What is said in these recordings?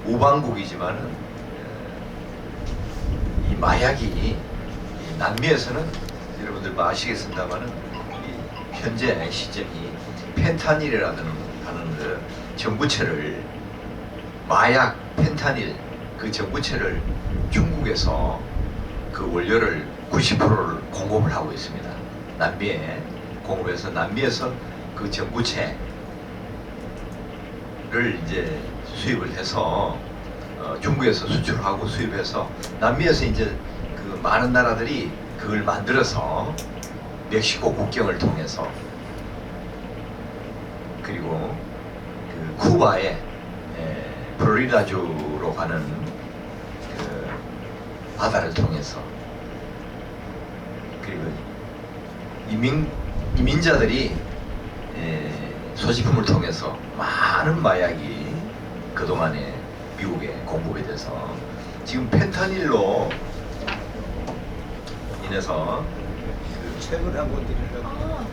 우방국이지만은 이 마약이 이 남미에서는 여러분들 뭐 아시겠습니다만은 현재 시점이 펜타닐이라는 하는 그 전구체를 마약 펜타닐 그 전구체를 중국에서 그 원료를 90%를 공급을 하고 있습니다. 남미에 공급해서 남미에서 그 전구체를 이제 수입을 해서 중국에서 수출하고 수입해서 남미에서 이제 그 많은 나라들이 그걸 만들어서 멕시코 국경을 통해서 그리고 그 쿠바의 플로리다주로 가는 그 바다를 통해서 그리고 이민자들이 소지품을 통해서 많은 마약이 그동안에 미국에 공급이 돼서 지금 펜타닐로 인해서 최근에 한번 드리려고.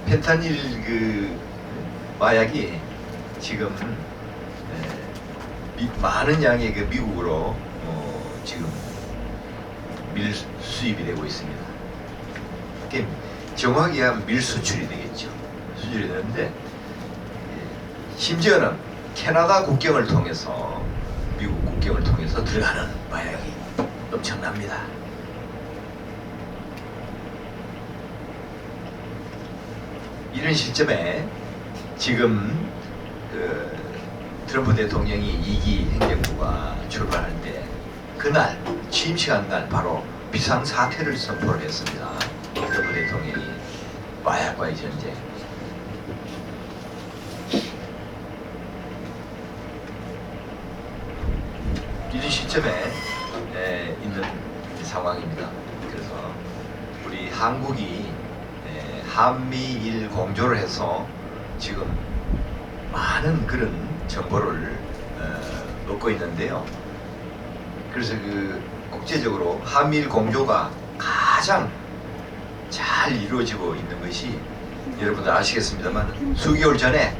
펜타닐 그 마약이 지금 많은 양의 그 미국으로 지금 밀 수입이 되고 있습니다. 정확히 하면 밀 수출이 되겠죠. 수출이 되는데 심지어는 캐나다 국경을 통해서 미국 국경을 통해서 들어가는 마약이 엄청납니다. 이런 시점에 지금 그 트럼프 대통령이 2기 행정부가 출발할 때 그날 취임식한 날 바로 비상사태를 선포를 했습니다. 트럼프 대통령이 마약과의 전쟁. 이런 시점에 있는 상황입니다. 그래서 우리 한국이 한미일 공조를 해서 지금 많은 그런 정보를 얻고 있는데요. 그래서 그 국제적으로 한미일 공조가 가장 잘 이루어지고 있는 것이 여러분들 아시겠습니다만 수개월 전에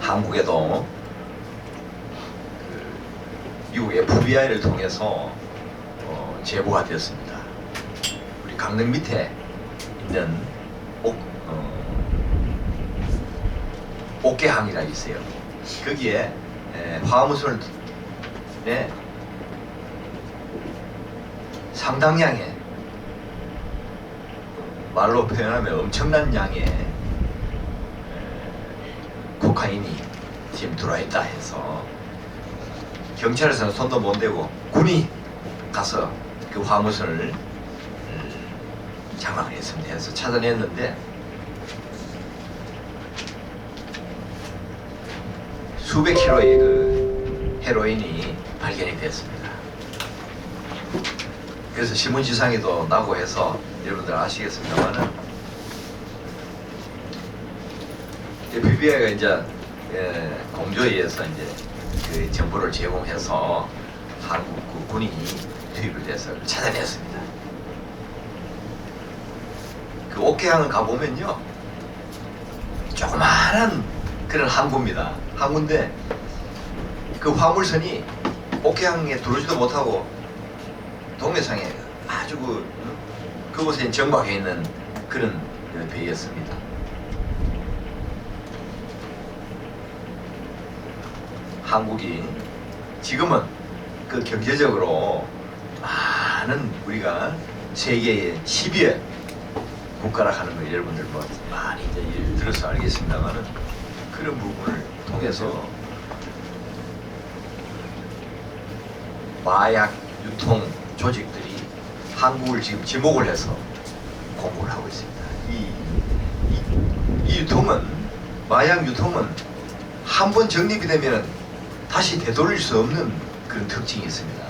한국에도 미국 FBI를 통해서 제보가 되었습니다. 우리 강릉 밑에 있는 옥계항이라 있어요. 거기에 화무선을 상당량의 말로 표현하면 엄청난 양의 코카인이 지금 들어와 있다 해서 경찰에서는 손도 못 대고 군이 가서 그 화무선을 장악을 했습니다. 해서 찾아냈는데 수백 킬로의 그 헤로인이 발견이 됐습니다. 그래서 신문지상에도 나고 해서 여러분들 아시겠습니다만은 FBI가 이제 공조에 의해서 이제 그 정보를 제공해서 한국 그 군이 투입을 돼서 찾아냈습니다. 그 옥계항을 가보면요 조그마한 그런 항구입니다. 항구인데 그 화물선이 옥계항에 들어오지도 못하고 동해상에 아주 그곳에 정박해 있는 그런 배였습니다. 한국이 지금은 그 경제적으로 많은 우리가 세계의 10위의 국가라 하는 걸 여러분들 뭐 많이 이제 들어서 알겠습니다만은 그런 부분을 통해서 마약 유통 조직들이 한국을 지금 지목을 해서 공부를 하고 있습니다. 이 유통은 마약 유통은 한 번 정립이 되면 다시 되돌릴 수 없는 그런 특징이 있습니다.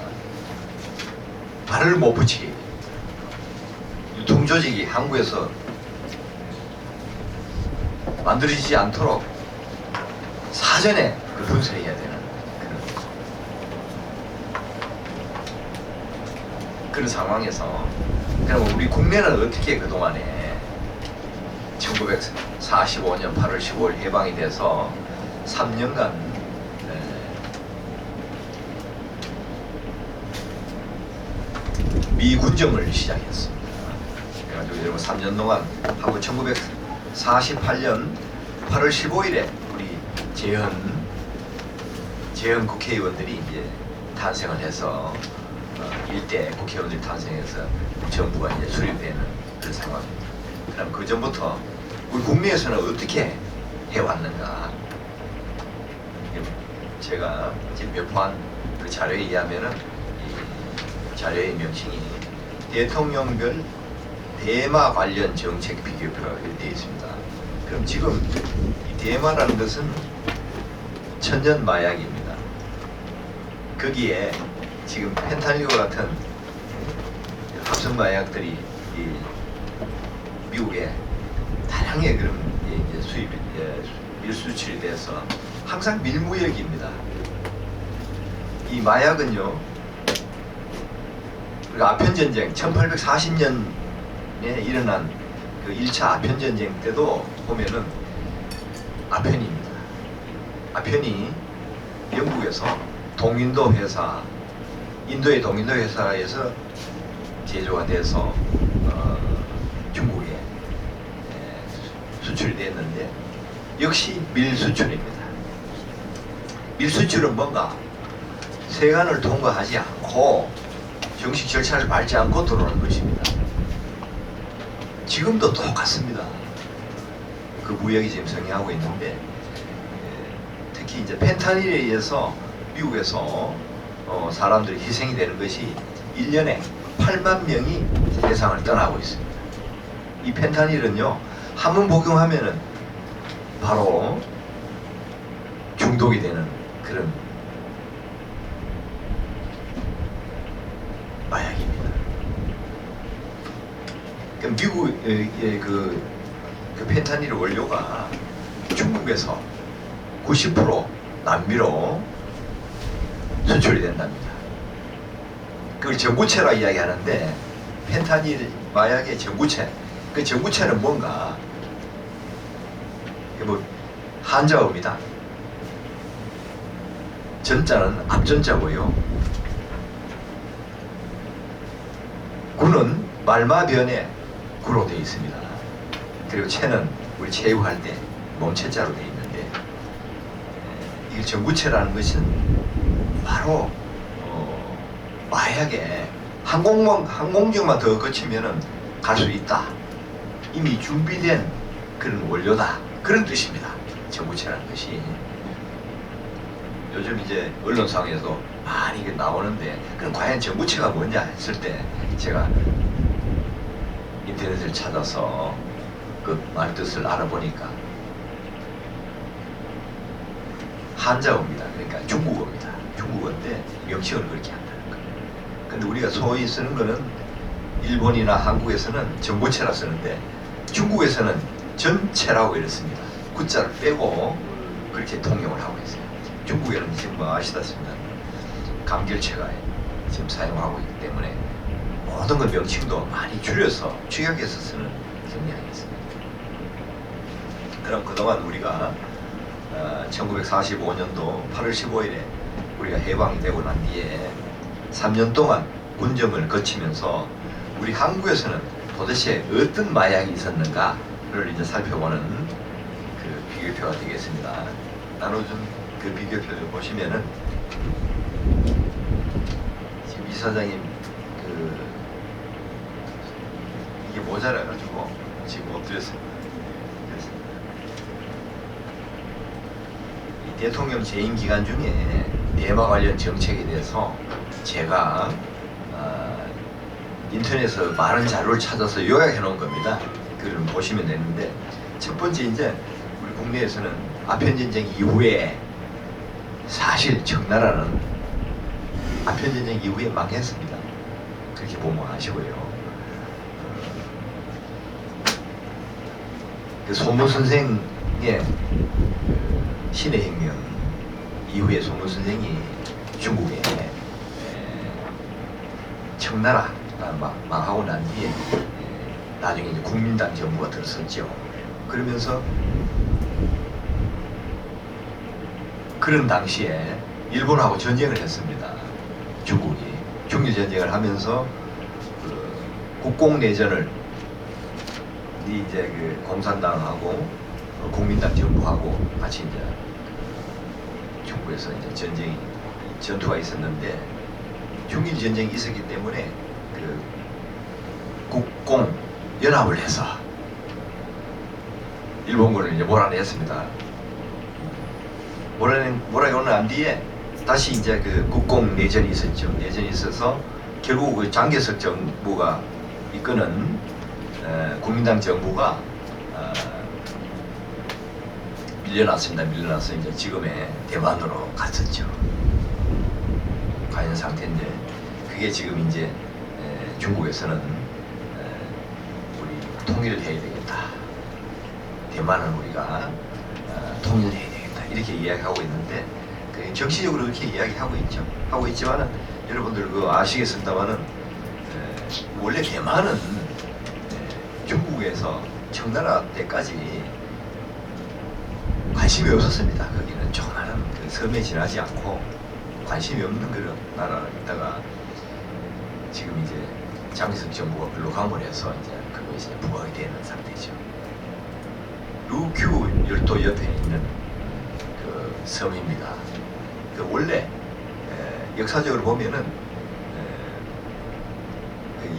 발을 못 붙이게 유통 조직이 한국에서 만들어지지 않도록 사전에 그 분석해야 되는 그런 상황에서 그럼 우리 국내는 어떻게 그동안에 정보 1945년 8월 15일 해방이 돼서 3년간 미군정을 시작했습니다. 그래가지고 여러분 3년 동안 하고 1948년 8월 15일에 우리 재헌 국회의원들이 이제 탄생을 해서 일대 국회의원들이 탄생해서 정부가 이제 수립되는 그런 상황입니다. 그럼 그 전부터 우리 국내에서는 어떻게 해왔는가? 제가 지금 몇번 그 자료에 의하면은 이 자료의 명칭이 대통령별 대마 관련 정책 비교표가 되어 있습니다. 그럼 지금 이 대마라는 것은 천연 마약입니다. 거기에 지금 펜타닐과 같은 합성 마약들이 미국에 다량의 그런 이제 수입 밀수출이 돼서 항상 밀무역입니다. 이 마약은요, 우리가 아편 전쟁 1840년에 일어난 그 1차 아편 전쟁 때도 보면은 아편입니다. 아편이 영국에서 동인도 회사, 인도의 동인도 회사에서 제조가 돼서 중국에 수출이 됐는데 역시 밀수출입니다. 밀수출은 뭔가 세관을 통과하지 않고 정식 절차를 밟지 않고 들어오는 것입니다. 지금도 똑같습니다. 그 무역이 지금 성행하고 있는데 특히 이제 펜타닐에 의해서 미국에서 사람들이 희생이 되는 것이 1년에 8만 명이 세상을 떠나고 있습니다. 이 펜타닐은요, 한번 복용하면은 바로 중독이 되는 그런 마약입니다. 그러니까 미국의 그 펜타닐 원료가 중국에서 90% 남미로 수출이 된답니다. 그걸 전구체라 이야기하는데 펜타닐 마약의 전구체. 그 전구체는 뭔가? 뭐 한자어입니다. 전자는 앞전자고요. 구는 말마변에 구로 되어 있습니다. 그리고 체는 우리 체육할 때 몸체자로 되어 있는데 이 전구체라는 것은 바로 마약에 항공정만 더 거치면은 갈 수 있다. 이미 준비된 그런 원료다. 그런 뜻입니다. 전구체라는 것이. 요즘 이제 언론상에서 많이 나오는데 그럼 과연 전구체가 뭐냐 했을 때 제가 인터넷을 찾아서 그 말 뜻을 알아보니까 한자어입니다. 그러니까 중국어입니다. 중국어인데 명칭을 그렇게 한다는 거예요. 근데 우리가 소위 쓰는 거는 일본이나 한국에서는 전구체라 쓰는데 중국에서는 전체라고 이랬습니다. 구자를 빼고 그렇게 통용을 하고 있어요. 중국에는 지금 뭐 아시다시피 감결체가 지금 사용하고 있기 때문에 모든 그 명칭도 많이 줄여서 축약해서 쓰는 경향이 있습니다. 그럼 그동안 우리가 1945년도 8월 15일에 우리가 해방이 되고 난 뒤에 3년 동안 군정을 거치면서 우리 한국에서는 도대체 어떤 마약이 있었는가를 이제 살펴보는 그 비교표가 되겠습니다. 나눠준 그 비교표를 보시면은 지금 이사장님 이게 모자라가지고 지금 엎드렸어요. 이 대통령 재임 기간 중에 대마 관련 정책에 대해서 제가 인터넷에서 많은 자료를 찾아서 요약해 놓은 겁니다. 그걸 보시면 되는데 첫 번째 이제 우리 국내에서는 아편 전쟁 이후에 사실 청나라는 아편 전쟁 이후에 망했습니다. 그렇게 보면 아시고요. 그 소문 선생의 신의 혁명 이후에 소문 선생이 중국에 청나라 망하고 난 뒤에 나중에 이제 국민당 정부가 들었었죠. 그러면서 그런 당시에 일본하고 전쟁을 했습니다. 중국이 중일 전쟁을 하면서 그 국공내전을 이제 그 공산당하고 국민당 정부하고 같이 이제 중국에서 이제 전투가 있었는데 중일 전쟁이 있었기 때문에 그 국공 연합을 해서 일본군을 이제 몰아냈습니다. 몰아내고 난 뒤에 다시 이제 그 국공 내전이 있었죠. 내전이 있어서 결국 그 장개석 정부가 이끄는 국민당 정부가 밀려났습니다. 밀려나서 이제 지금의 대만으로 갔었죠. 가 있는 상태인데 그게 지금 이제 중국에서는 우리 통일을 해야 되겠다. 대만은 우리가 통일해야 되겠다. 이렇게 이야기하고 있는데 정치적으로 그렇게 이야기하고 있죠. 하고 있지만은 여러분들 그거 아시겠습니다만은 원래 대만은 중국에서 청나라 때까지 관심이 없었습니다. 거기는 조그마한 그 섬에 지나지 않고 관심이 없는 그런 나라다가 지금 이제 장개석 정부가 글로 강물해서 이제 그거 이제 부각이 되는 상태죠. 루큐 열도 옆에 있는 그 섬입니다. 그 원래 역사적으로 보면은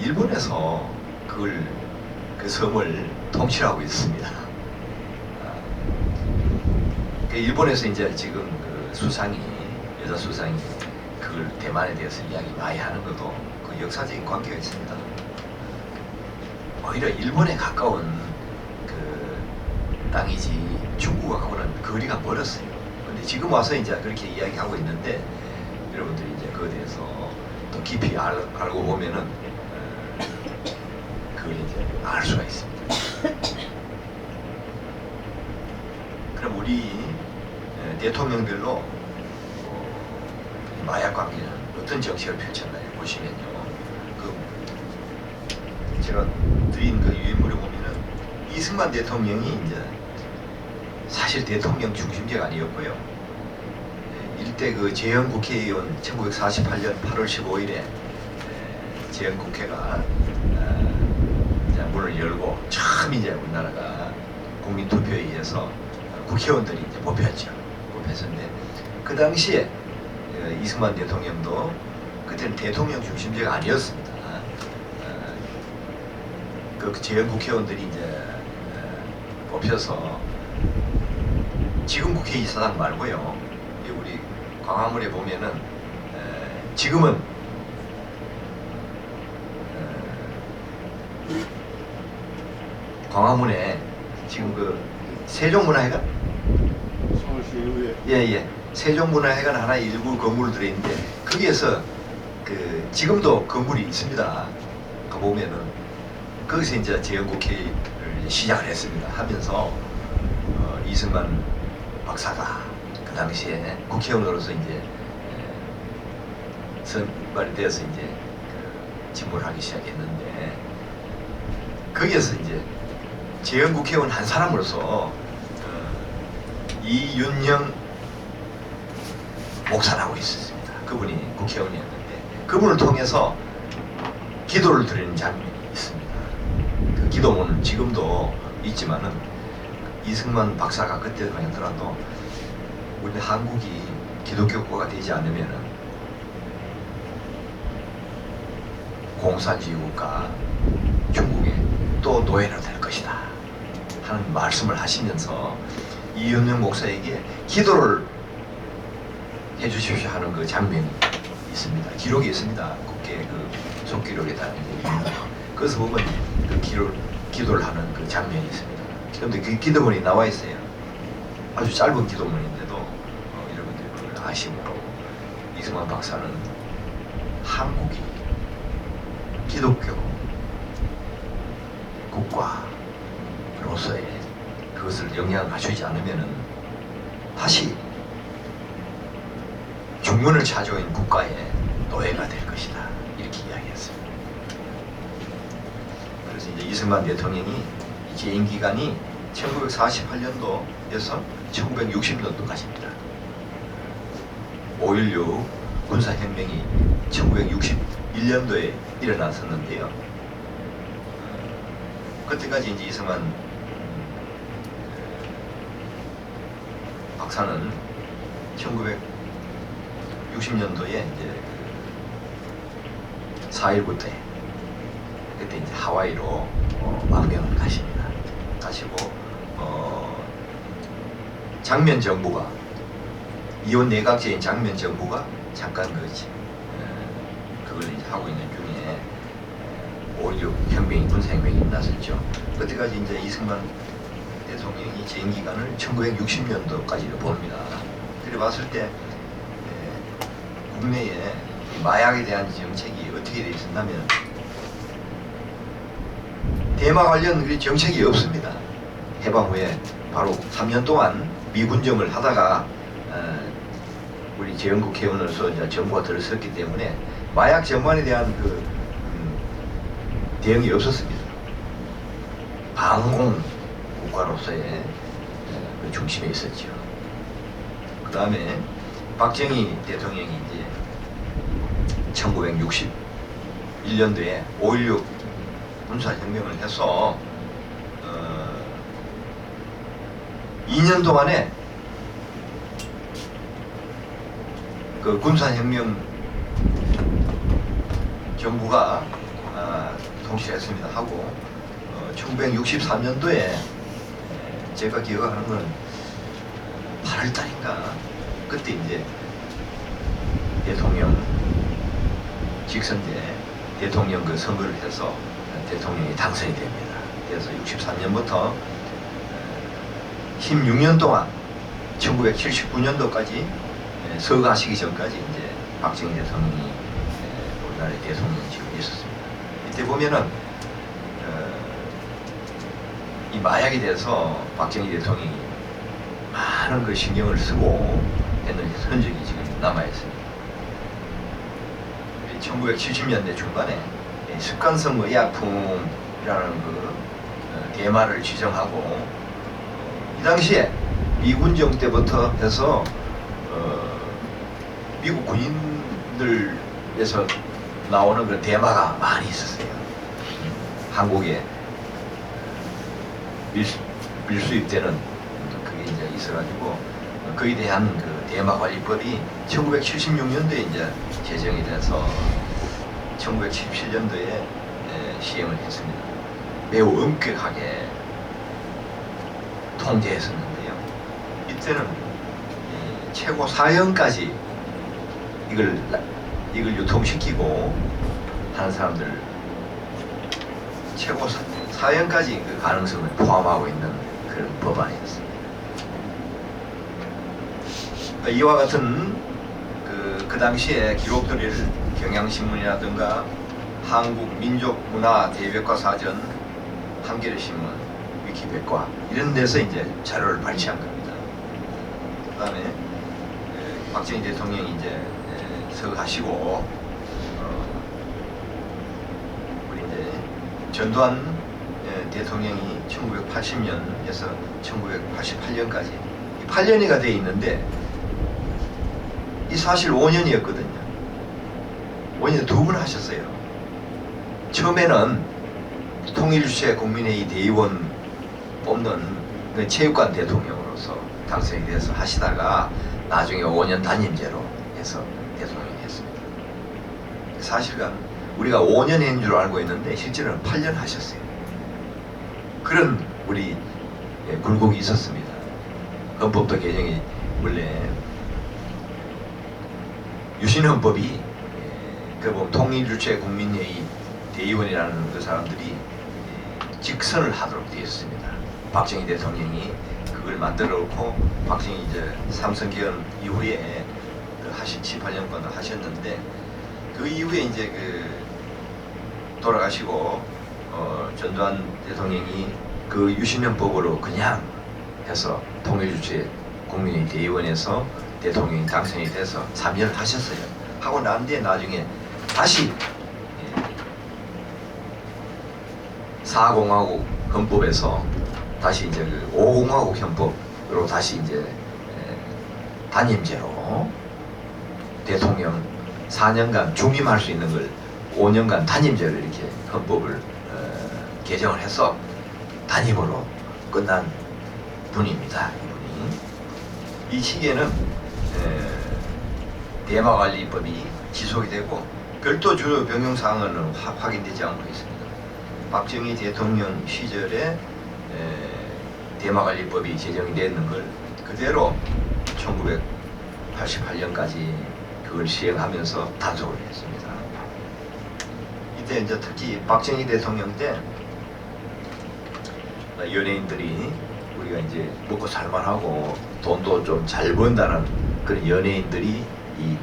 일본에서 그 섬을 통치하고 있습니다. 일본에서 이제 지금 그 수상이 여자 수상이 그걸 대만에 대해서 이야기 많이 하는 것도 그 역사적인 관계가 있습니다. 오히려 일본에 가까운 그 땅이지 중국하고는 거리가 멀었어요. 근데 지금 와서 이제 그렇게 이야기하고 있는데 여러분들이 이제 그거에 대해서 더 깊이 알고 보면은 그걸 이제 알 수가 있습니다. 그럼 우리 대통령별로 마약 관계는 어떤 정책을 펼쳤나요? 보시면요. 그 제가 드린 그 유인물에 보면은 이승만 대통령이 이제 사실 대통령 중심제가 아니었고요. 일대 그 재헌 국회의원 1948년 8월 15일에 재헌 국회가 문을 열고 처음 이제 우리나라가 국민 투표에 의해서 국회의원들이 이제 뽑혔죠. 뽑혔는데 그 당시에 이승만 대통령도 그때는 대통령 중심제가 아니었습니다. 그 재헌 국회의원들이 이제 뽑혀서 지금 국회의사당 말고요. 우리 광화문에 보면은 지금은 광화문에 지금 그 세종문화회관 서울시 예예 세종문화회관 하나 일부 건물 들어있는데 거기에서 그 지금도 건물이 있습니다. 가 보면은 거기서 이제 재헌국회를 시작을 했습니다. 하면서 이승만 박사가 그 당시에 국회의원으로서 이제 선발이 되어서 이제 그 직무를 하기 시작했는데 거기에서 이제 재헌국회의원 한 사람으로서 이윤영 목사라고 있었습니다. 그분이 국회의원이었는데 그분을 통해서 기도를 드리는 장면이 있습니다. 그 기도문은 지금도 있지만은 이승만 박사가 그때만 하더라도 우리 한국이 기독교 국가가 되지 않으면은 공산주의 국가 중국에 또 노예로 될 것이다 하는 말씀을 하시면서 이윤영 목사에게 기도를 해주십시오 하는 그 장면이 있습니다. 기록이 있습니다. 국회 그 속기록에 다 있습니다. 그래서 보면 그 기도를 하는 그 장면이 있습니다. 그런데 그 기도문이 나와 있어요. 아주 짧은 기도문인데도 여러분들이 그걸 아시므로 이승만 박사는 한국이 기독교 국가로서의 그것을 영향을 갖추지 않으면은 다시 중문을 찾아온 국가의 노예가 될 것이다 이렇게 이야기했습니다. 그래서 이제 이승만 대통령이 재임 기간이 1948년도에서 1960년도까지입니다. 5.16 군사혁명이 1961년도에 일어났었는데요. 그때까지 이제 이승만 박사는 1960년도에 이제 4.19 때 그때 이제 하와이로 망명을 가십니다. 가시고 장면 정부가 이혼 내각제인 장면 정부가 잠깐 그걸 이제 하고 있는 중에 5.16 혁명이 군사혁명이 일어났었죠. 그때까지 이제 이승만 대통령이 재임 기간을 1960년도까지를 봅니다. 그래 봤을 때 국내에 마약에 대한 정책이 어떻게 되어 있었냐면 대마 관련 그 정책이 없습니다. 해방 후에 바로 3년 동안 미군정을 하다가 우리 재헌국 해운으로서 이제 정부가 들어섰기 때문에 마약 전반에 대한 대응이 없었습니다. 방공 국가로서의 그 중심에 있었죠. 그 다음에 박정희 대통령이 이제 1961년도에 5.16 군사혁명을 해서 2년 동안에 그 군사혁명 정부가 통치했습니다. 하고 1963년도에 제가 기억하는 건 8월달인가 그때 이제 대통령 직선제 대통령 그 선거를 해서 대통령이 당선이 됩니다. 그래서 63년부터 16년 동안 1979년도까지 서거하시기 전까지 이제 박정희 대통령이 우리나라의 대통령직을 있었습니다. 이때 보면은 이 마약에 대해서 박정희 대통령이 많은 그 신경을 쓰고 했는 흔적이 지금 남아 있습니다. 1970년대 중반에 습관성 의약품이라는 그 대마를 지정하고 이 당시에 미군정 때부터 해서 미국 군인들에서 나오는 그런 대마가 많이 있었어요. 한국에 밀수입되는 그게 이제 있어가지고 그에 대한 그 대마 관리법이 1976년도에 이제 제정이 돼서 1977년도에 시행을 했습니다. 매우 엄격하게 통제했었는데요. 이때는 최고 4형까지 이걸 유통시키고 하는 사람들 최고 4형까지 그 가능성을 포함하고 있는 그런 법안이었습니다. 이와 같은 그 당시에 기록들을 경향신문이라든가 한국민족문화대백과사전, 한겨레신문, 위키백과 이런 데서 이제 자료를 발췌한 겁니다. 그 다음에 박정희 대통령이 이제 서거하시고 우리 이제 전두환 대통령이 1980년에서 1988년까지 8년이가 돼 있는데 이 사실 5년이었거든요. 5년에 2번 하셨어요. 처음에는 통일주체 국민회의 대의원 뽑는 그 체육관 대통령으로서 당선이 돼서 하시다가 나중에 5년 단임제로 해서 대통령이 했습니다. 사실은 우리가 5년 한 줄 알고 있는데 실제로는 8년 하셨어요. 그런 우리 굴곡이 있었습니다. 헌법도 개정이 원래 유신헌법이 그 통일주체 국민회의 대의원이라는 그 사람들이 직선을 하도록 되어 있습니다. 박정희 대통령이 그걸 만들어 놓고 박정희 이제 삼성개헌 이후에 하신 18년간 하셨는데 그 이후에 이제 돌아가시고 전두환 대통령이 그 유신헌법으로 그냥 해서 통일주체 국민회의 대의원에서 대통령이 당선이 돼서 3년을 하셨어요. 하고 난 뒤에 나중에 다시 4공화국 헌법에서 다시 이제 그 5공화국 헌법으로 다시 이제 단임제로 대통령 4년간 중임할 수 있는 걸 5년간 단임제로 이렇게 헌법을 개정을 해서 단임으로 끝난 분입니다. 이분이. 이 시기에는 대마관리법이 지속이 되고 별도 주요 변경 사항은 확인되지 않고 있습니다. 박정희 대통령 시절에 대마관리법이 제정이 됐는 걸 그대로 1988년까지 그걸 시행하면서 단속을 했습니다. 이때 이제 특히 박정희 대통령 때 연예인들이 우리가 이제 먹고 살만하고 돈도 좀 잘 번다는 그런 연예인들이 이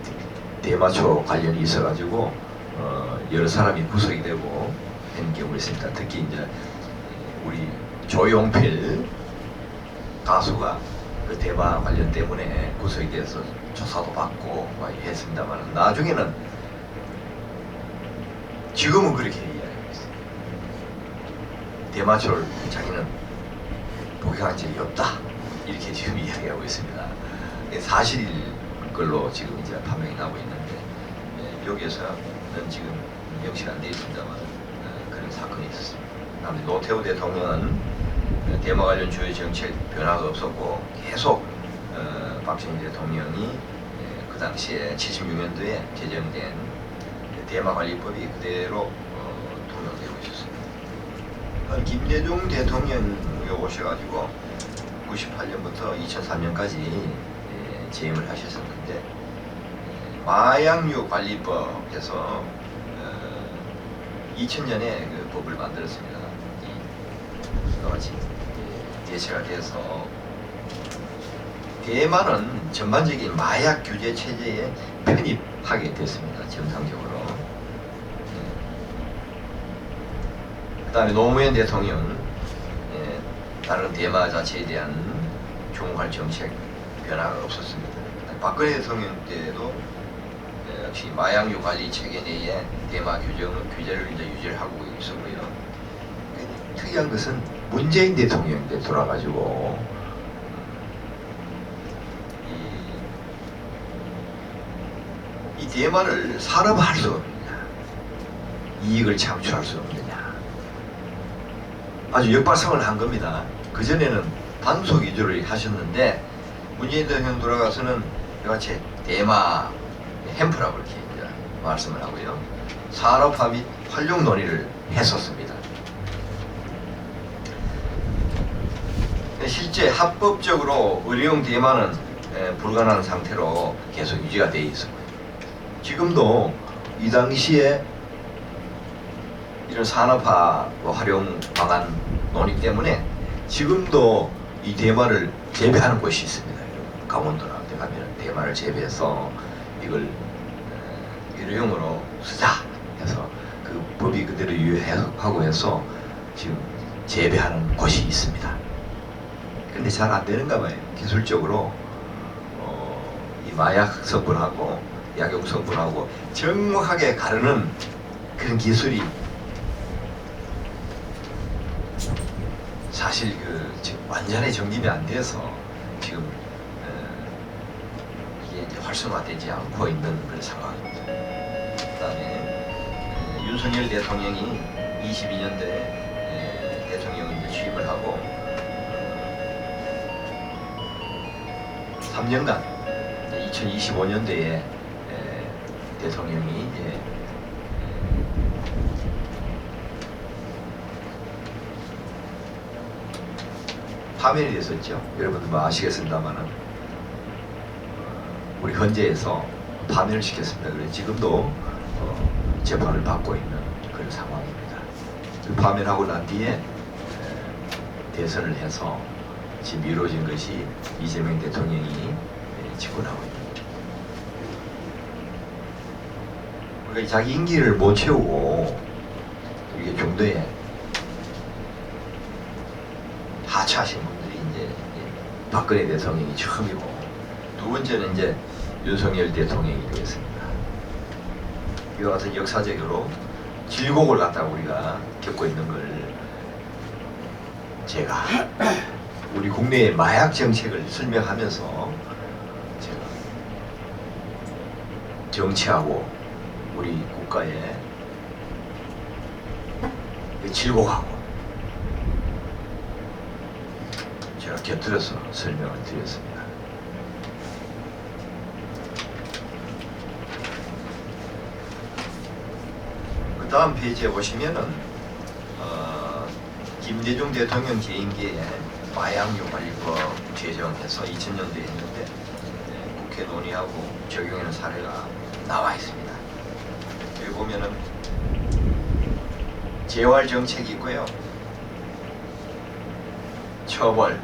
대마초 관련이 있어가지고 여러 사람이 구속이 되고 하는 경우가 있습니다. 특히 이제 우리 조용필 가수가 그 대마 관련 때문에 구속이 돼서 조사도 받고 막 했습니다만 나중에는 지금은 그렇게 이야기하고 있어요. 대마초를 자기는 복용한 적이 없다 이렇게 지금 이야기하고 있습니다. 사실 걸로 지금 이제 판명이 나고 있는데 여기에서는 지금 명시가 안 되어 있습니다만 그런 사건이 있었습니다. 다음에 노태우 대통령은 대마 관련 주요 정책 변화가 없었고 계속 박정희 대통령이 그 당시에 76년도에 제정된 대마관리법이 그대로 통용되고 있었습니다. 김대중 대통령이 오셔가지고 98년부터 2003년까지 재임을 하셨었는데 마약류 관리법에서 2000년에 그 법을 만들었습니다. 여러 가지 대체가 돼서 대만은 전반적인 마약 규제 체제에 편입하게 됐습니다. 정상적으로. 그다음에 노무현 대통령 다른 대마 자체에 대한 종할 정책 변화가 없었습니다. 박근혜 대통령 때도 역시 마약류 관리 체계 내에 대마 규제를 이제 유지를 하고 있었고요. 특이한 것은 문재인 대통령 때 돌아가지고 이 대마를 산업화할 수 없느냐, 이익을 창출할 수 없느냐, 아주 역발상을 한 겁니다. 그 전에는 단속 위주로 하셨는데 문재인 대통령 돌아가서는 이같이 대마 햄프라고 이렇게 이제 말씀을 하고요. 산업화 및 활용 논의를 했었습니다. 실제 합법적으로 의료용 대마는 불가능한 상태로 계속 유지가 되어 있었고요. 지금도 이 당시에 이런 산업화 활용 방안 논의 때문에 지금도 이 대마를 재배하는 곳이 있습니다. 강원도나 데 가면 대마를 재배해서 이걸 일회용으로 쓰자 해서 그 법이 그대로 유효하고 해서 지금 재배하는 곳이 있습니다. 근데 잘 안 되는가 봐요. 기술적으로 이 마약 성분하고 약용 성분하고 정확하게 가르는 그런 기술이 사실 지금 완전히 정립이 안 돼서 지금 이게 이제 활성화되지 않고 있는 그런 상황입니다. 그다음에 윤석열 대통령이 22년도에 대통령이 이제 취임을 하고 3년간 2025년도에 대통령이 이제 파면이 됐었죠. 여러분들 뭐 아시겠습니다만은 우리 헌재에서 파면을 시켰습니다. 그래서 지금도 재판을 받고 있는 그런 상황입니다. 그 파면하고 난 뒤에 대선을 해서 지금 이루어진 것이 이재명 대통령이 집권하고 있습니다. 그러니까 자기 임기를 못 채우고 이게 정도에 하차하신 분들이 이제 박근혜 대통령이 처음이고 두 번째는 이제 윤석열 대통령이 되겠습니다. 이와 같은 역사적으로 질곡을 갖다가 우리가 겪고 있는 걸 제가 우리 국내의 마약 정책을 설명하면서 제가 정치하고 우리 국가의 질곡하고 제가 곁들여서 설명을 드렸습니다. 그 다음 페이지에 보시면은 김대중 대통령 재임기에 마약유관리법 제정해서 2000년도에 했는데 국회 논의하고 적용하는 사례가 나와 있습니다. 여기 보면은 재활 정책이 있고요. 처벌,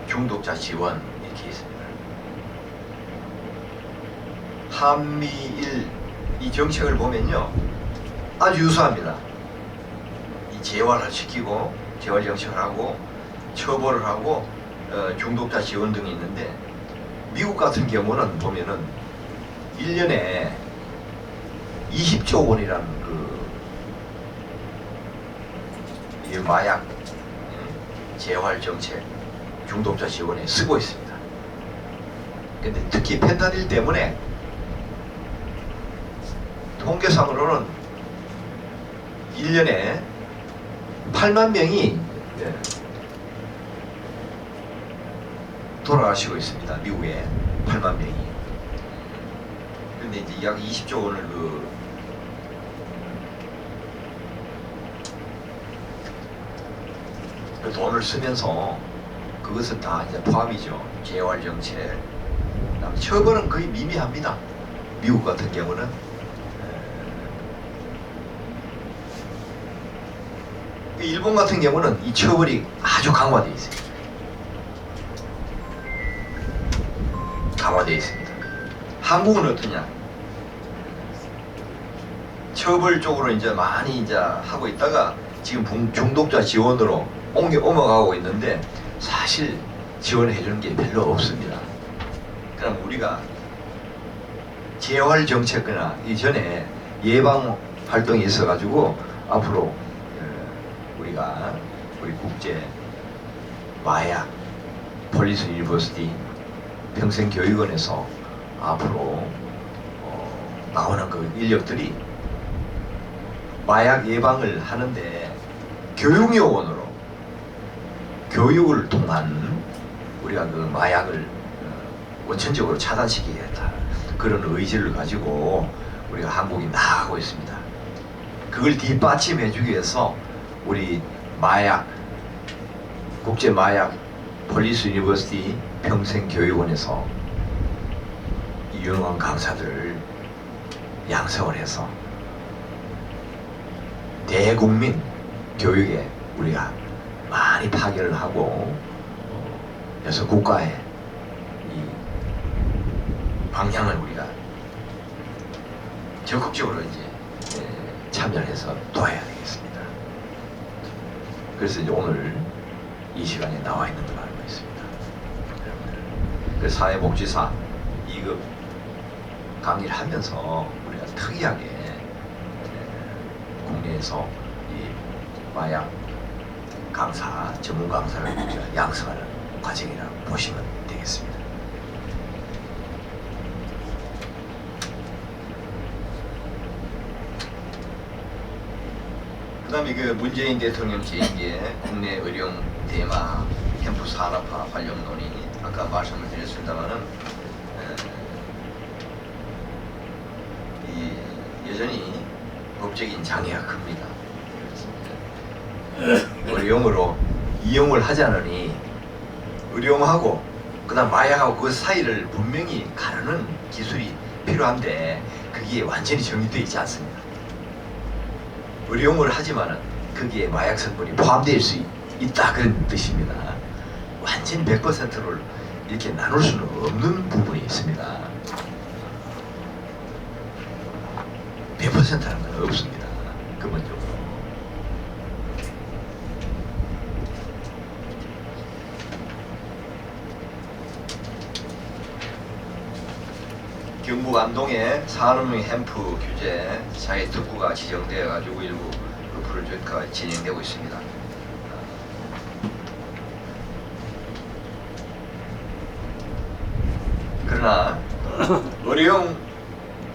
중독자 지원 이렇게 있습니다. 한미일 이 정책을 보면요 아주 유사합니다. 이 재활을 시키고 재활 정책을 하고 처벌을 하고 중독자 지원 등이 있는데 미국 같은 경우는 보면은 1년에 20조 원이라는 이 마약 재활 정책 중독자 지원에 쓰고 있습니다. 근데 특히 펜타닐 때문에 통계상으로는 1년에 8만 명이 돌아가시고 있습니다. 미국에 8만 명이. 근데 이제 약 20조 원을 그 돈을 쓰면서 그것은 다 이제 포함이죠. 재활 정책. 처벌은 거의 미미합니다. 미국 같은 경우는. 일본 같은 경우는 이 처벌이 아주 강화되어 있습니다. 강화되어 있습니다. 한국은 어떠냐? 처벌 쪽으로 이제 많이 이제 하고 있다가 지금 중독자 지원으로 넘어가고 있는데 사실 지원해 주는 게 별로 없습니다. 그럼 우리가 재활 정책이나 이전에 예방 활동이 있어가지고 앞으로 우리가 우리 국제 마약 폴리스 유니버시티 평생교육원에서 앞으로 나오는 그 인력들이 마약 예방을 하는데 교육요원으로 교육을 통한 우리가 그 마약을 원천적으로 차단시키겠다 그런 의지를 가지고 우리가 한국이 나아가고 있습니다. 그걸 뒷받침해주기 위해서 우리 마약 국제 마약 폴리스 유니버시티 평생교육원에서 유능한 강사들을 양성을 해서 대국민 교육에 우리가 많이 파견을 하고 그래서 국가의 이 방향을 우리가 적극적으로 이제 참여를 해서 도와야 되겠습니다. 그래서 이제 오늘 이 시간에 나와 있는 걸 알고 있습니다. 그 사회복지사 2급 강의를 하면서 우리가 특이하게 국내에서 이 마약 강사, 전문 강사를 우리가 양성하는 과정이라고 보시면 되겠습니다. 그 다음에 그 문재인 대통령 재임기에 국내 의료용 대마 캠프 산업화 관련 논의 아까 말씀을 드렸습니다만은 여전히 법적인 장애가 큽니다. 의료용으로 이용을 하지 않으니 의료용하고 그다음 마약하고 그 사이를 분명히 가르는 기술이 필요한데 그게 완전히 정립되어 있지 않습니다. 의료용을 하지만은 거기에 마약 성분이 포함될 수 있다 그런 뜻입니다. 완전히 100%를 이렇게 나눌 수는 없는 부분이 있습니다. 100%라는 건 없습니다. 근본적으로. 경북 안동에 산업용 햄프 규제 사회 특구가 지정되어 가지고 일부 그 프로젝트가 진행되고 있습니다. 그러나 의료용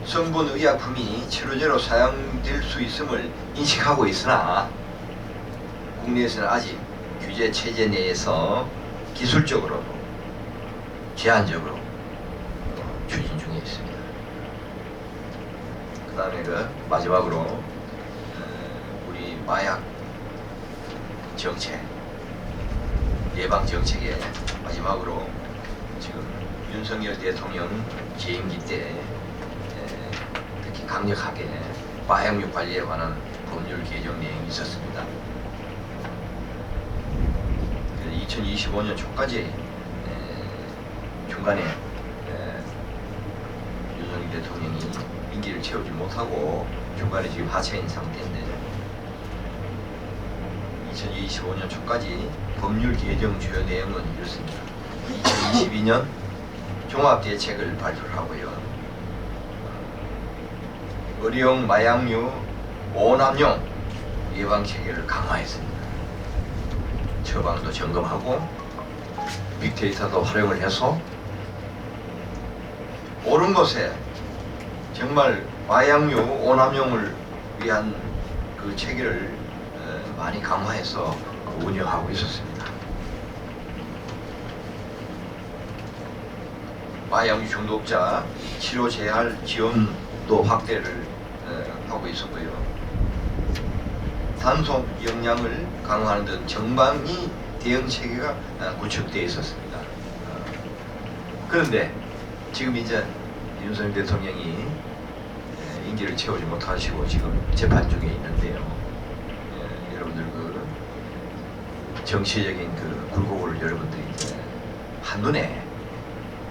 성분 의약품이 치료제로 사용될 수 있음을 인식하고 있으나 국내에서는 아직 규제 체제 내에서 기술적으로 제한적으로 추진 중에 있습니다. 그 다음에 마지막으로 우리 마약 정책, 예방 정책의 마지막으로 지금 윤석열 대통령 재임기 때 특히 강력하게 마약류 관리에 관한 법률 개정 내용이 있었습니다. 2025년 초까지 중간에 윤석열 대통령이 임기를 채우지 못하고 중간에 지금 하차인 상태인데 2025년 초까지 법률 개정 주요 내용은 이렇습니다. 2022년 종합대책을 발표를 하고요. 의료용 마약류 오남용 예방체계를 강화했습니다. 처방도 점검하고 빅데이터도 활용을 해서 옳은 것에 정말 마약류 오남용을 위한 그 체계를 많이 강화해서 운영하고 있었습니다. 마약류 중독자 치료 재활 지원도 확대를 하고 있었고요. 단속 역량을 강화하는 등 전방위 대응 체계가 구축되어 있었습니다. 그런데 지금 이제 윤석열 대통령이 임기를 채우지 못하시고 지금 재판 중에 있는데요. 여러분들 그 정치적인 그 굴곡을 여러분들이 이제 한눈에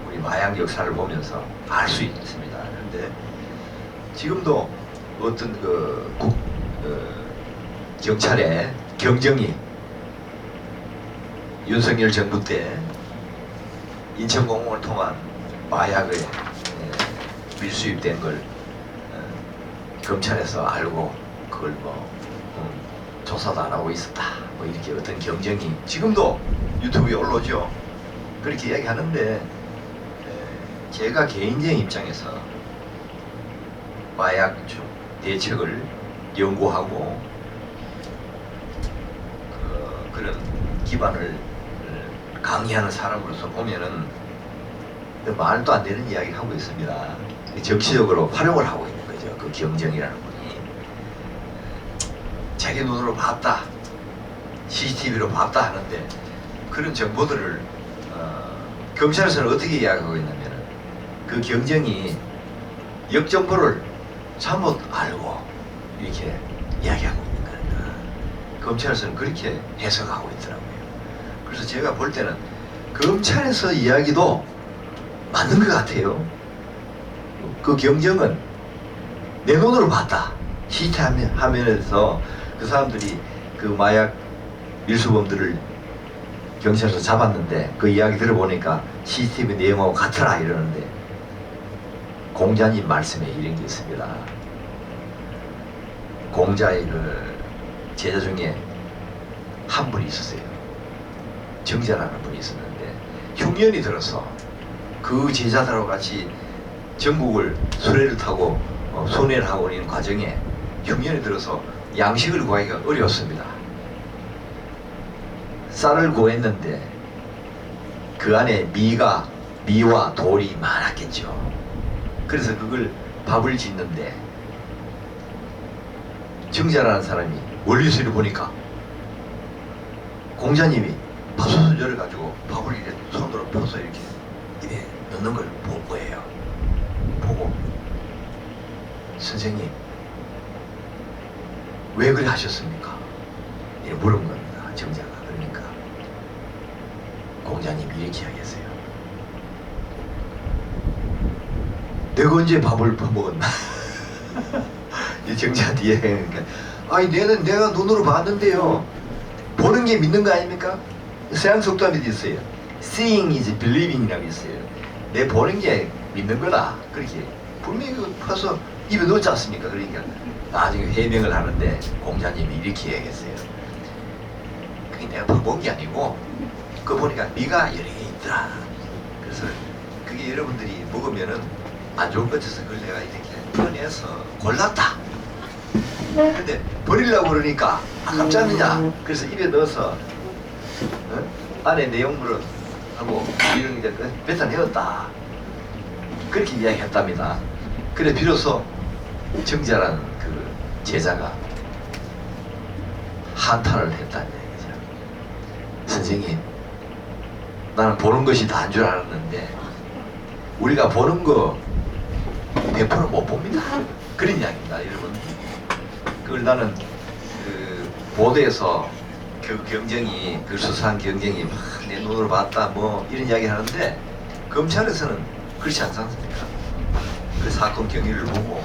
우리 마약 역사를 보면서 알 수 있습니다. 그런데 지금도 어떤 경찰의 경정이 윤석열 정부 때 인천공항을 통한 마약을 밀수입된 걸 검찰에서 알고 그걸 조사도 안 하고 있었다. 이렇게 어떤 경정이 지금도 유튜브에 올라오죠. 그렇게 이야기하는데 제가 개인적인 입장에서 마약 대책을 연구하고 그런 기반을 강의하는 사람으로서 보면은 말도 안 되는 이야기를 하고 있습니다. 정치적으로 활용을 하고 있는 거죠. 그 경정이라는 분이 자기 눈으로 봤다, CCTV로 봤다 하는데 그런 정보들을 검찰에서는 어떻게 이야기하고 있냐면은 그 경정이 역정보를 잘못 알고 이렇게 이야기하고 있는 거니까 검찰에서는 그렇게 해석하고 있더라고요. 그래서 제가 볼 때는 검찰에서 이야기도 맞는 것 같아요. 그 경정은 내 눈으로 봤다. CCTV 화면에서 그 사람들이 그 마약 밀수범들을 경찰에서 잡았는데 그 이야기 들어보니까 CCTV 내용하고 같더라 이러는데 공자님 말씀에 이런 게 있습니다. 공자의 그 제자 중에 한 분이 있었어요. 정자라는 분이 있었는데 흉년이 들어서 그 제자들하고 같이 전국을 수레를 타고 순회를 하고 있는 과정에 흉년이 들어서 양식을 구하기가 어려웠습니다. 쌀을 구했는데 그 안에 미와 돌이 많았겠죠. 그래서 그걸 밥을 짓는데 정자라는 사람이 멀리서 보니까 공자님이 밥솥을 열어가지고 밥을 이렇게 손으로 펴서 이렇게 입에 넣는 걸 본 거예요. 보고 선생님 왜 그래 하셨습니까? 이렇게 물은 겁니다. 정자가. 그러니까 공자님이 이렇게 이야기했어요. 내가 언제 밥을 퍼먹었나? 이 정자한테 이야기하니까 아니 내가 눈으로 봤는데요. 보는 게 믿는 거 아닙니까? 서양 속담에도 있어요. Seeing is believing이라고 있어요. 내 보는 게 믿는 거다. 그렇게 분명히 퍼서 입에 넣지 않습니까? 그러니까 나중에 해명을 하는데 공자님이 이렇게 얘기했어요. 그게 내가 퍼먹은 게 아니고 그거 보니까 미가 여러 개 있더라. 그래서 그게 여러분들이 먹으면은 안 좋을 것 같아서 그걸 내가 이렇게 꺼내서 골랐다. 근데 버리려고 그러니까 아깝지 않느냐. 그래서 입에 넣어서 안에 내용물을 하고 이런 게 뱉어내었다. 그렇게 이야기했답니다. 그래 비로소 정자라는 그 제자가 한탄을 했다는 얘기죠. 선생님, 나는 보는 것이 다인 줄 알았는데 우리가 보는 거 100%못 봅니다. 그런 이야기입니다, 여러분. 그걸 나는 그 보도에서 그 경쟁이, 그 수사한 경쟁이 막 내 눈으로 봤다 뭐 이런 이야기 하는데 검찰에서는 그렇지 않지 않습니까? 그 사건 경위를 보고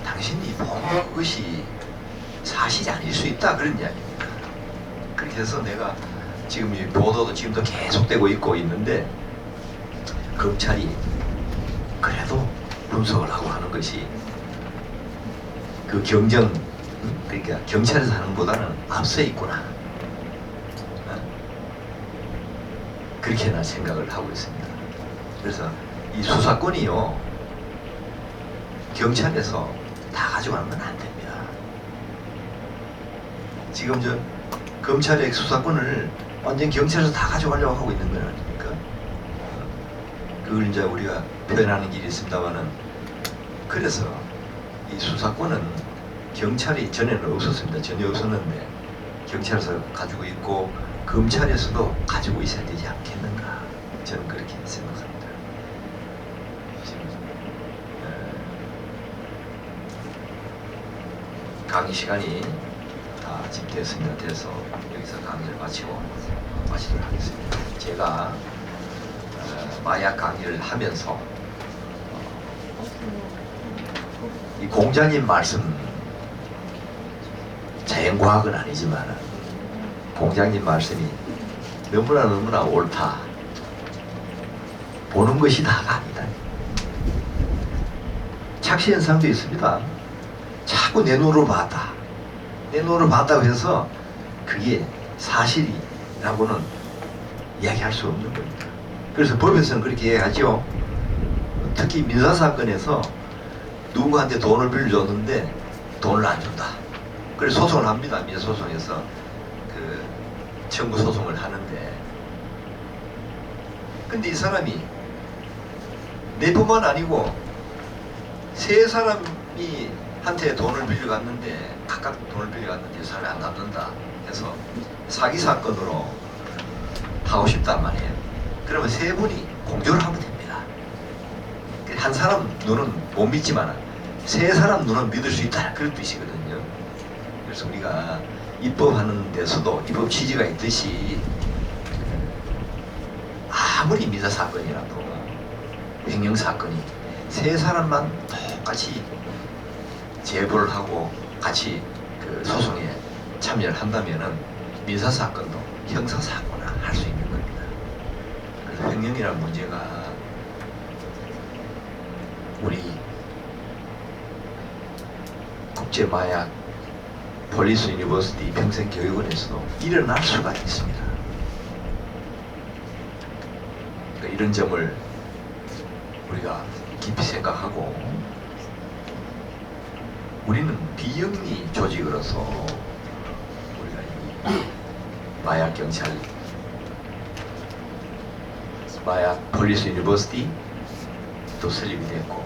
당신이 본 것이 사실이 아닐 수 있다 그런 이야기입니다. 그렇게 해서 내가 지금 이 보도도 지금도 계속되고 있고 있는데 검찰이 그래도 분석을 하고 하는 것이 그 경정, 그러니까 경찰에서 하는 것보다는 앞서 있구나. 그렇게 나 생각을 하고 있습니다. 그래서 이 수사권이요, 경찰에서 다 가져가는 건 안 됩니다. 지금 저 검찰의 수사권을 완전 경찰에서 다 가져가려고 하고 있는 건 아닙니까? 그걸 이제 우리가 표현하는 길이 있습니다만은, 그래서 이 수사권은 경찰이 전에는 없었습니다. 전혀 없었는데 경찰에서 가지고 있고 검찰에서도 가지고 있어야 되지 않겠는가, 저는 그렇게 생각합니다. 지금 강의 시간이 다 지금 됐습니다. 돼서 여기서 강의를 마치도록 하겠습니다. 제가 마약 강의를 하면서 이 공자님 말씀, 자연과학은 아니지만 공자님 말씀이 너무나 옳다. 보는 것이 다가 아니다. 착시 현상도 있습니다. 자꾸 내 눈으로 봤다. 내 눈으로 봤다고 해서 그게 사실이라고는 이야기할 수 없는 겁니다. 그래서 법에서는 그렇게 이야기하죠. 특히 민사사건에서 누군가한테 돈을 빌려줬는데 돈을 안 준다. 그래서 소송을 합니다. 민사소송에서 그 청구 소송을 하는데, 근데 이 사람이 내뿐만 아니고 세 사람이 한테 돈을 빌려갔는데, 각각 돈을 빌려갔는데 이 사람이 안 갚는다 해서 사기 사건으로 하고 싶단 말이에요. 그러면 세 분이 공조를 하면 됩니다. 한 사람 눈은 못 믿지만 세 사람 눈은 믿을 수 있다, 그런 뜻이거든요. 그래서 우리가 입법하는 데서도 입법 취지가 있듯이 아무리 민사 사건이라도 횡령 사건이 세 사람만 똑같이 제보를 하고 같이 그 소송에 참여를 한다면은 민사 사건도 형사 사건을 할 수 있는 겁니다. 그래서 횡령이라는 문제가 우리 국제마약 폴리스 유니버시티 평생교육원에서도 일어날 수가 있습니다. 그러니까 이런 점을 우리가 깊이 생각하고, 우리는 비영리 조직으로서 우리가 이 마약 경찰, 마약 폴리스 유니버시티 또 설립이 됐고,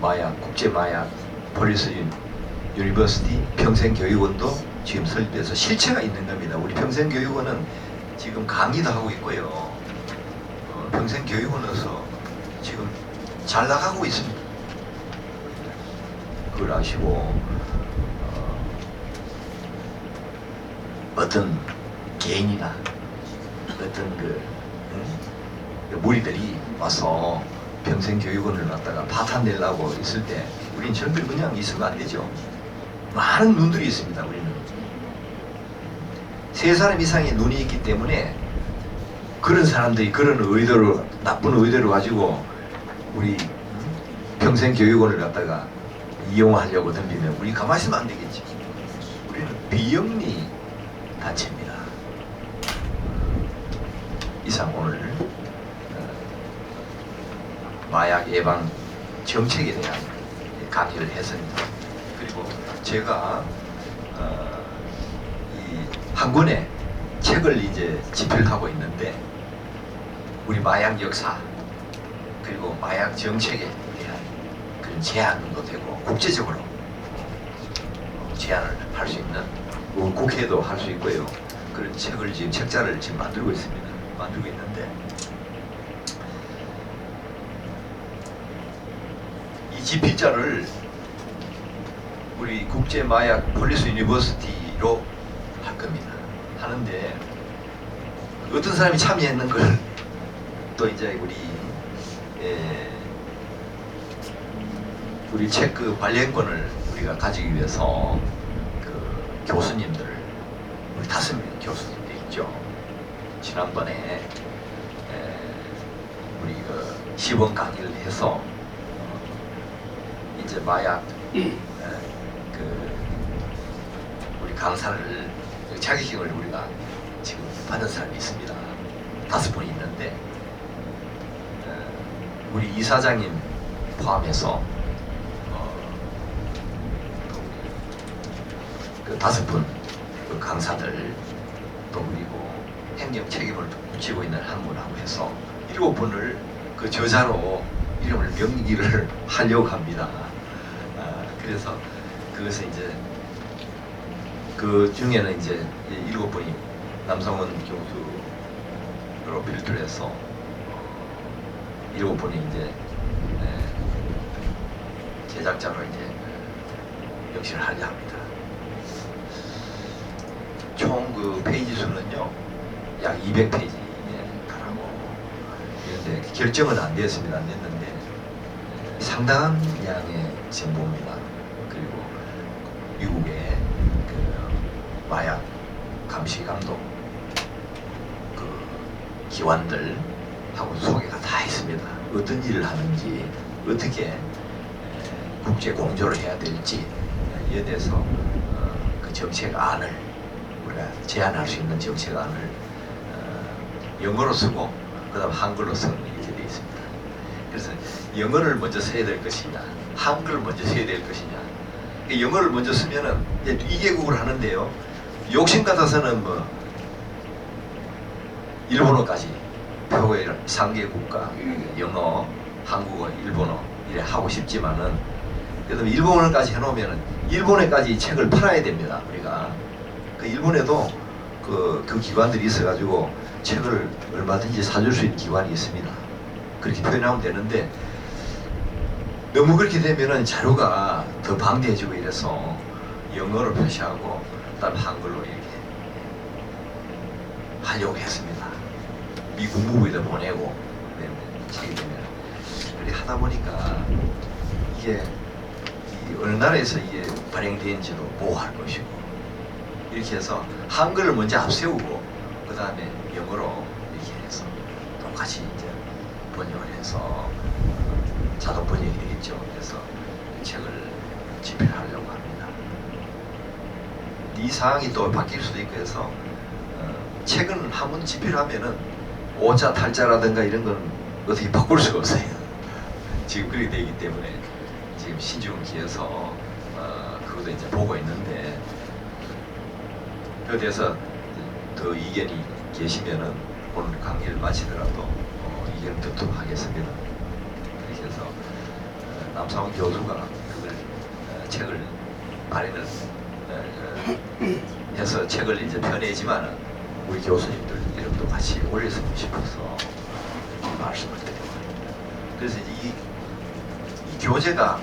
마약 국제 마약 폴리스 유니버시티 평생교육원도 지금 설립돼서 실체가 있는 겁니다. 우리 평생교육원은 지금 강의도 하고 있고요. 평생교육원에서 지금 잘 나가고 있습니다. 그걸 아시고 어떤 개인이나 어떤 그 무리들이 와서 평생교육원을 갖다가 파탄내려고 있을 때 우린 절대 그냥 있으면 안 되죠. 많은 눈들이 있습니다. 우리는 세 사람 이상의 눈이 있기 때문에 그런 사람들이 그런 의도를, 나쁜 의도를 가지고 우리 평생교육원을 갖다가 이용하려고 덤비면 우리 가만히 있으면 안 되겠지. 우리는 비영리 단체입니다. 이상 오늘 마약 예방 정책에 대한 강의를 했습니다. 그리고 제가 이 한 권의 책을 이제 집필을 하고 있는데 우리 마약 역사 그리고 마약 정책에 대한 그런 제안도 되고 국제적으로 제안을 할 수 있는 국회에도 할 수 있고요. 그런 책을 지금 책자를 지금 만들고 있습니다. 만들고 있는데 이 집필자를 우리 국제 마약 폴리스 유니버시티로 할 겁니다. 하는데 어떤 사람이 참여했는 걸 또 이제 우리 책 그 발행권을 우리가 가지기 위해서 그 교수님들 우리 5명 교수님들 있죠. 지난번에 우리 그 시범 강의를 해서 이제 마약 그 우리 강사를 자격증을 우리가 지금 받은 사람이 있습니다. 5분이 있는데 우리 이사장님 포함해서 그 5분 그 강사들 또 그리고 행정 책임을 지고 있는 한 분하고 해서 7분을 그 저자로 이름을 명기를 하려고 합니다. 그래서 그것을 이제 그 중에는 이제 7분이 남성원 교수로 필두를 해서 7분이 이제 제작자로 이제 역시를 하려 합니다. 총 그 페이지 수는요 약 200페이지에 가라고. 그런데 결정은 안 되었습니다. 안 됐는데 상당한 양의 정보입니다. 그리고 미국의 그 마약 감시 감독 그 기관들하고 소개가 다 있습니다. 어떤 일을 하는지 어떻게 국제 공조를 해야 될지 이에 대해서 그 정책안을 우리가 제안할 수 있는 정책안을 영어로 쓰고 그다음 한글로 쓰는 이렇게 되어 있습니다. 그래서 영어를 먼저 써야 될 것이냐 한글을 먼저 써야 될 것이냐. 영어를 먼저 쓰면은 2개국을 하는데요. 욕심 같아서는 뭐 일본어까지 표고의 3개국가 영어, 한국어, 일본어 이래 하고 싶지만은 그래도 일본어까지 해놓으면은 일본에까지 이 책을 팔아야 됩니다. 우리가 그 일본에도 그 기관들이 있어가지고 책을 얼마든지 사줄 수 있는 기관이 있습니다. 그렇게 표현하면 되는데 너무 그렇게 되면은 자료가 더 방대해지고 이래서 영어로 표시하고 그다음 한글로 이렇게 하려고 했습니다. 미 국무부에도 보내고 책이 되면 그렇게 하다 보니까 이게 어느 나라에서 이게 발행되는지도 보호할 것이고 이렇게 해서 한글을 먼저 앞세우고 그 다음에 영어로 이렇게 해서 똑같이 이제 번역을 해서 자동 번역이 되겠죠. 그래서 책을 집필하려고 합니다. 이 상황이 또 바뀔 수도 있고 해서 책은 한 번 집필하면은 오자 탈자라든가 이런 건 어떻게 바꿀 수가 없어요. 지금 그렇게 되기 때문에 지금 신중을 기해서 그것도 이제 보고 있는데 그에 대해서 더 이견이 계시면은 오늘 강의를 마치더라도 이견을 듣도록 하겠습니다. 그렇게 해서 남상훈 교수가 그걸 책을 발행을 해서 책을 이제 펴내지만은 우리 교수님들 이름도 같이 올렸으면 싶어서 말씀을 드리고 그래서 이제 이 교재가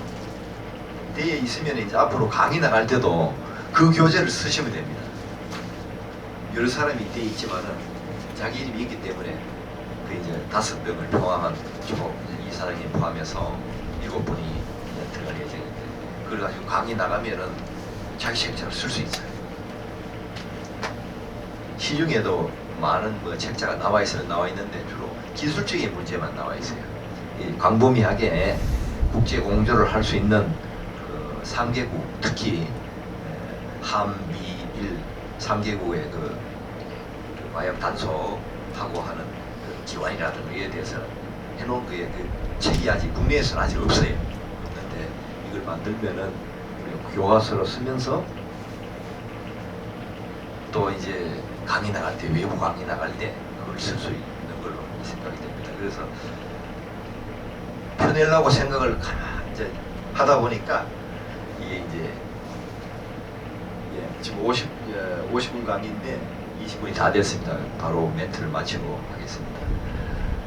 되어 있으면 이제 앞으로 강의 나갈 때도 그 교재를 쓰시면 됩니다. 여러 사람이 되어 있지만은 자기 이름이 있기 때문에 그 이제 5명을 포함한 이사장님 포함해서 7분이 들어갈 예정인데 그걸 가지고 강의 나가면은 자기 책자를 쓸 수 있어요. 시중에도 많은 뭐 책자가 나와 있는데 주로 기술적인 문제만 나와 있어요. 광범위하게 국제 공조를 할 수 있는 그 3개국 특히 한미일 3개국의 그 마약 단속하고 하는 그 기관이라든가 이에 대해서 해놓은 게 그 책이 아직 국내에서는 아직 없어요. 없는데 이걸 만들면은 우리가 교과서로 쓰면서 또 이제 강의 나갈 때 외부 강의 나갈 때 그걸 쓸 수 있는 걸로 생각이 됩니다. 그래서 펴내려고 생각을 가만히 이제 하다 보니까 이게 이제 지금 50분 강의인데 20분이 다 됐습니다. 바로 멘트를 마치고 하겠습니다.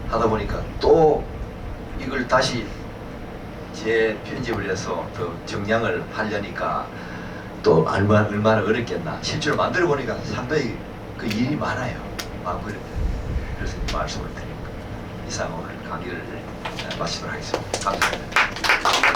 하다 보니까 또 이걸 다시 재편집을 해서 더 정량을 하려니까 또 얼마나 어렵겠나. 실제로 만들어 보니까 상당히 그 일이 많아요. 그래서 이 말씀을 드립니다. 이상 오늘 강의를 마치도록 하겠습니다. 감사합니다.